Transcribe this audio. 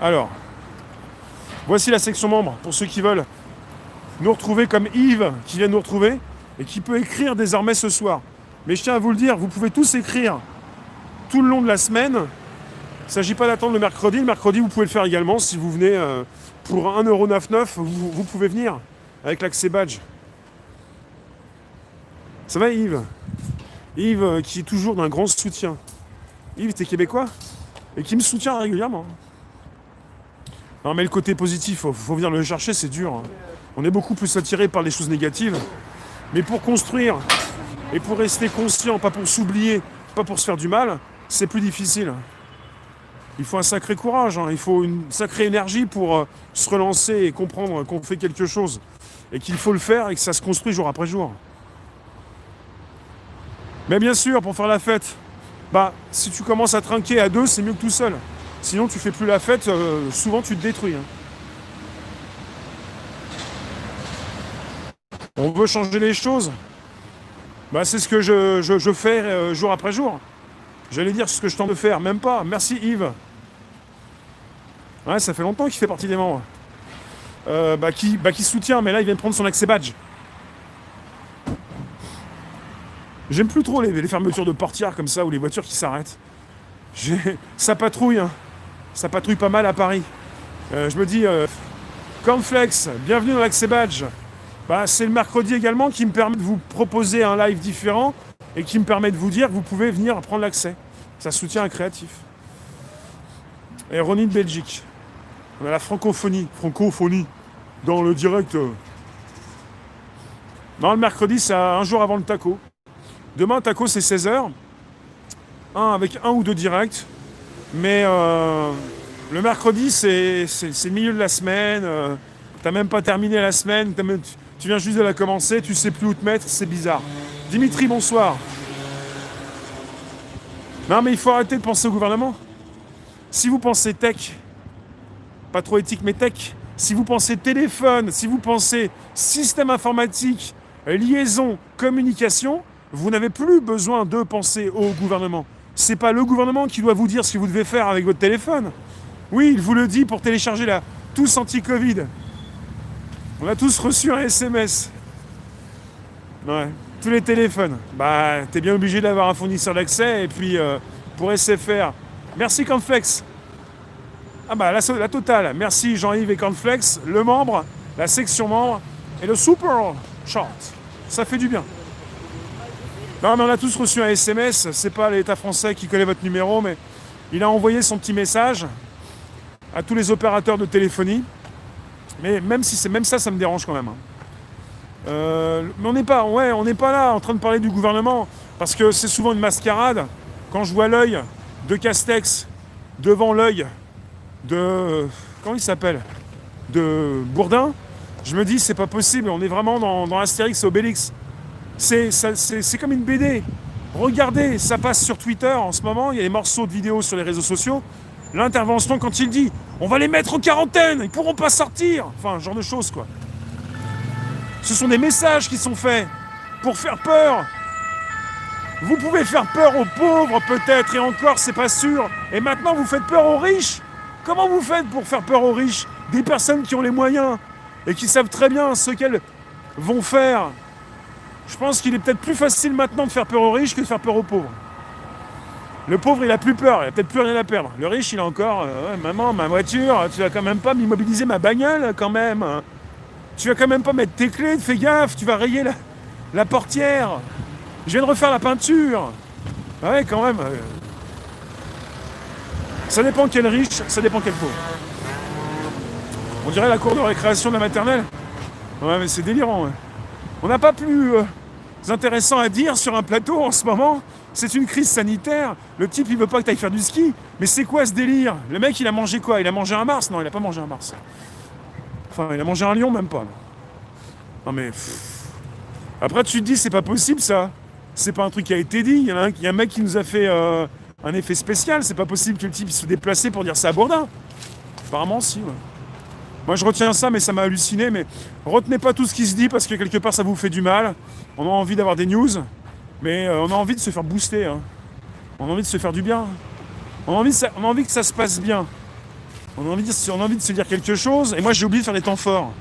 Alors, voici la section membres, pour ceux qui veulent nous retrouver comme Yves, qui vient nous retrouver, et qui peut écrire désormais ce soir. Mais je tiens à vous le dire, vous pouvez tous écrire tout le long de la semaine. Il ne s'agit pas d'attendre le mercredi. Le mercredi, vous pouvez le faire également. Si vous venez pour 1,99€, vous pouvez venir avec l'accès badge. Ça va, Yves? Yves, qui est toujours d'un grand soutien. Yves, t'es québécois? Et qui me soutient régulièrement. Non, mais le côté positif, faut venir le chercher, c'est dur, hein. On est beaucoup plus attiré par les choses négatives. Mais pour construire et pour rester conscient, pas pour s'oublier, pas pour se faire du mal, c'est plus difficile. Il faut un sacré courage, hein. Il faut une sacrée énergie pour se relancer et comprendre qu'on fait quelque chose. Et qu'il faut le faire et que ça se construit jour après jour. Mais bien sûr, pour faire la fête, si tu commences à trinquer à deux, c'est mieux que tout seul. Sinon, tu fais plus la fête, souvent tu te détruis, hein. On veut changer les choses. C'est ce que je fais jour après jour. J'allais dire ce que je tente de faire, même pas. Merci Yves. Ouais, ça fait longtemps qu'il fait partie des membres. Qui soutient, mais là il vient de prendre son accès badge. J'aime plus trop les fermetures de portières comme ça, ou les voitures qui s'arrêtent. Ça patrouille, hein. Ça patrouille pas mal à Paris. Je me dis, Cornflex, bienvenue dans l'accès badge. C'est le mercredi également qui me permet de vous proposer un live différent et qui me permet de vous dire que vous pouvez venir prendre l'accès. Ça soutient un créatif. Et Ronnie de Belgique. On a la francophonie. Francophonie. Dans le direct. Non, le mercredi, c'est un jour avant le taco. Demain, taco, c'est 16h. Avec un ou deux directs. Mais le mercredi, c'est le milieu de la semaine. T'as même pas terminé la semaine. Tu viens juste de la commencer. Tu sais plus où te mettre. C'est bizarre. Dimitri, bonsoir. Non, mais il faut arrêter de penser au gouvernement. Si vous pensez tech, pas trop éthique, mais tech, si vous pensez téléphone, si vous pensez système informatique, liaison, communication, vous n'avez plus besoin de penser au gouvernement. C'est pas le gouvernement qui doit vous dire ce que vous devez faire avec votre téléphone. Oui, il vous le dit pour télécharger la tous anti-Covid. On a tous reçu un SMS. Ouais, tous les téléphones. T'es bien obligé d'avoir un fournisseur d'accès. Et puis, pour SFR, merci Cornflex. La totale. Merci Jean-Yves et Cornflex, le membre, la section membre et le super chart. Ça fait du bien. Non, mais on a tous reçu un SMS. C'est pas l'État français qui connaît votre numéro, mais il a envoyé son petit message à tous les opérateurs de téléphonie. Mais même ça, ça me dérange quand même, hein. Mais on n'est pas là en train de parler du gouvernement, parce que c'est souvent une mascarade. Quand je vois l'œil de Castex devant l'œil de... comment il s'appelle? De Bourdin, je me dis c'est pas possible, on est vraiment dans Astérix et Obélix. C'est comme une BD. Regardez, ça passe sur Twitter en ce moment, il y a des morceaux de vidéos sur les réseaux sociaux. L'intervention quand il dit on va les mettre en quarantaine, ils pourront pas sortir. Enfin, genre de choses quoi. Ce sont des messages qui sont faits pour faire peur. Vous pouvez faire peur aux pauvres peut-être, et encore c'est pas sûr. Et maintenant vous faites peur aux riches. Comment vous faites pour faire peur aux riches? Des personnes qui ont les moyens et qui savent très bien ce qu'elles vont faire. Je pense qu'il est peut-être plus facile maintenant de faire peur aux riches que de faire peur aux pauvres. Le pauvre, il a plus peur, il a peut-être plus rien à perdre. Le riche, il a encore ouais, maman, ma voiture, tu vas quand même pas m'immobiliser ma bagnole quand même. Tu vas quand même pas mettre tes clés, fais gaffe, tu vas rayer la portière. Je viens de refaire la peinture. Ah ouais, quand même. Ça dépend quel riche, ça dépend quel pauvre. On dirait la cour de récréation de la maternelle. Ouais, mais c'est délirant. Ouais. On n'a pas plus intéressant à dire sur un plateau en ce moment. C'est une crise sanitaire. Le type, il veut pas que tu ailles faire du ski. Mais c'est quoi ce délire? Le mec, il a mangé quoi? Il a mangé un Mars? Non, il a pas mangé un Mars. Enfin, il a mangé un lion, même pas. Non, mais... Après, tu te dis, c'est pas possible, ça. C'est pas un truc qui a été dit. Il y a un mec qui nous a fait un effet spécial. C'est pas possible que le type se déplace pour dire ça à Bourdin. Apparemment, si, ouais. Moi, je retiens ça, mais ça m'a halluciné. Mais retenez pas tout ce qui se dit, parce que quelque part, ça vous fait du mal. On a envie d'avoir des news, mais on a envie de se faire booster. Hein. On a envie de se faire du bien. On a envie que ça se passe bien. On a envie de se dire quelque chose, et moi j'ai oublié de faire les temps forts.